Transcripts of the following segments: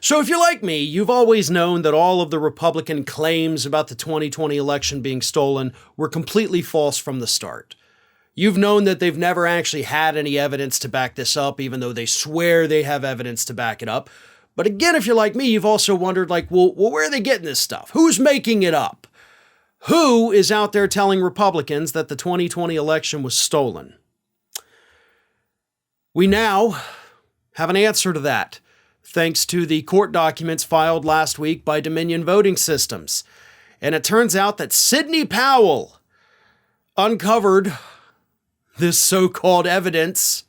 So if you're like me, you've always known that all of the Republican claims about the 2020 election being stolen were completely false from the start. You've known that they've never actually had any evidence to back this up, even though they swear they have evidence to back it up. But again, if you're like me, you've also wondered, well, where are they getting this stuff? Who's making it up? Who is out there telling Republicans that the 2020 election was stolen? We now have an answer to that, thanks to the court documents filed last week by Dominion Voting Systems. And it turns out that Sidney Powell uncovered this so-called evidence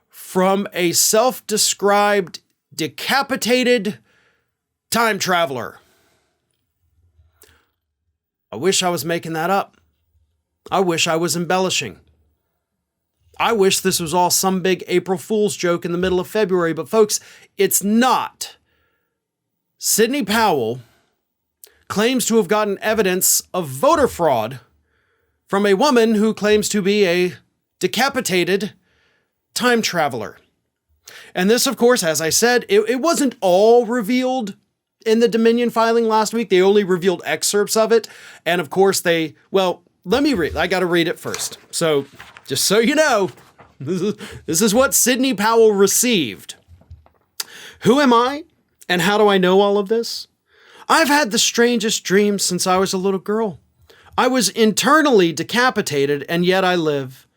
from a self-described decapitated time traveler. I wish I was making that up. I wish I was embellishing. I wish this was all some big April Fool's joke in the middle of February, but folks, it's not. Sidney Powell claims to have gotten evidence of voter fraud from a woman who claims to be a decapitated time traveler. And this, of course, as I said, it wasn't all revealed in the Dominion filing last week. They only revealed excerpts of it. And of course let me read. I got to read it first. So just so you know, this is what Sidney Powell received. Who am I? And how do I know all of this? I've had the strangest dreams since I was a little girl. I was internally decapitated, and yet I live.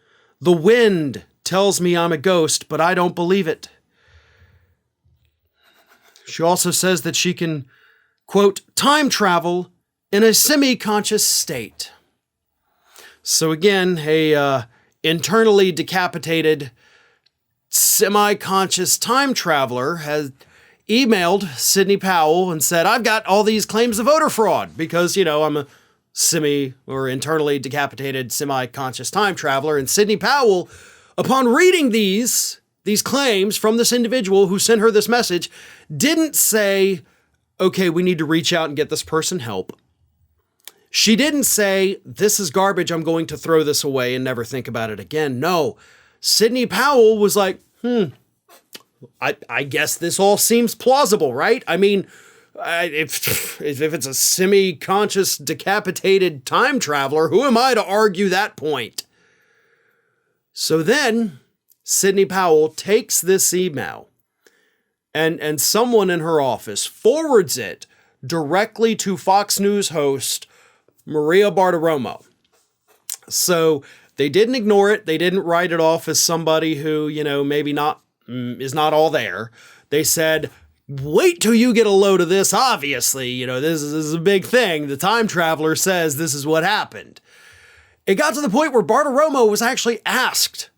The wind tells me I'm a ghost, but I don't believe it. She also says that she can, quote, time travel in a semi-conscious state. So again, a internally decapitated, semi-conscious time traveler has emailed Sidney Powell and said, I've got all these claims of voter fraud because, I'm a internally decapitated, semi-conscious time traveler. And Sidney Powell, upon reading these claims from this individual who sent her this message, didn't say, okay, we need to reach out and get this person help. She didn't say, this is garbage, I'm going to throw this away and never think about it again. No, Sidney Powell was like, I guess this all seems plausible, right? I mean, if it's a semi-conscious decapitated time traveler, who am I to argue that point? So then Sidney Powell takes this email and someone in her office forwards it directly to Fox News host Maria Bartiromo. So they didn't ignore it. They didn't write it off as somebody who, maybe is not all there. They said, wait till you get a load of this. Obviously, this is a big thing. The time traveler says this is what happened. It got to the point where Bartiromo was actually asked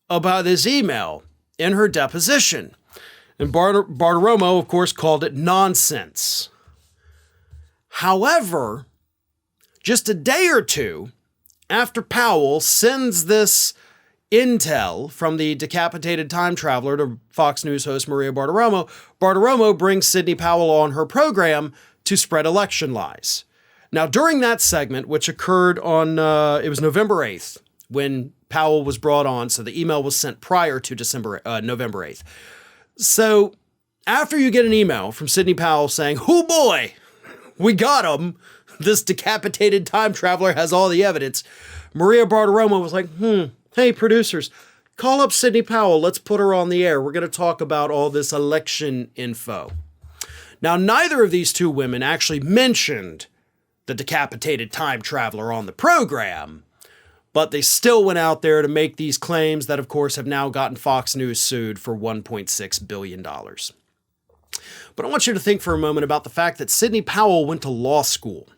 about this email in her deposition. And Bartiromo, of course, called it nonsense. However, just a day or two after Powell sends this intel from the decapitated time traveler to Fox News host Maria Bartiromo, Bartiromo brings Sidney Powell on her program to spread election lies. Now, during that segment, which occurred on, it was November 8th, when Powell was brought on, so the email was sent prior to November 8th. So after you get an email from Sidney Powell saying, oh boy, we got him, this decapitated time traveler has all the evidence, Maria Bartiromo was like, hey, producers, call up Sidney Powell. Let's put her on the air. We're going to talk about all this election info. Now, neither of these two women actually mentioned the decapitated time traveler on the program, but they still went out there to make these claims that, of course, have now gotten Fox News sued for $1.6 billion. But I want you to think for a moment about the fact that Sidney Powell went to law school.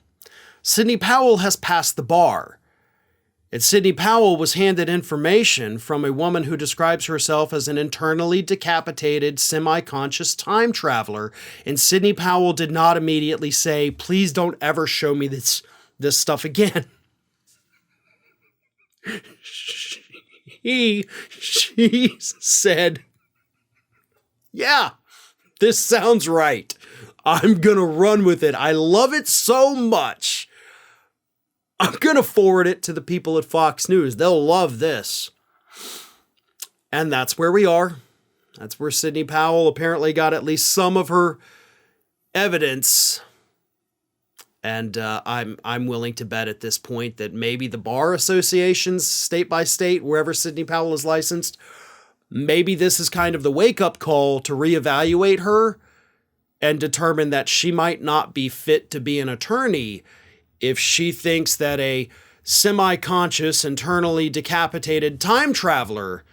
Sidney Powell has passed the bar. And Sidney Powell was handed information from a woman who describes herself as an internally decapitated, semi-conscious time traveler. And Sidney Powell did not immediately say, please don't ever show me this stuff again. She said, yeah, this sounds right. I'm going to run with it. I love it so much. I'm going to forward it to the people at Fox News. They'll love this. And that's where we are. That's where Sidney Powell apparently got at least some of her evidence. And I'm willing to bet at this point that maybe the bar associations, state by state, wherever Sidney Powell is licensed, maybe this is kind of the wake-up call to reevaluate her and determine that she might not be fit to be an attorney if she thinks that a semi-conscious, internally decapitated time traveler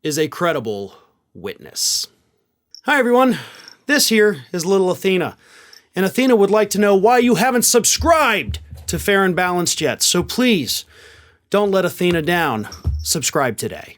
is a credible witness. Hi, everyone. This here is little Athena. And Athena would like to know why you haven't subscribed to Fair and Balanced yet. So please, don't let Athena down. Subscribe today.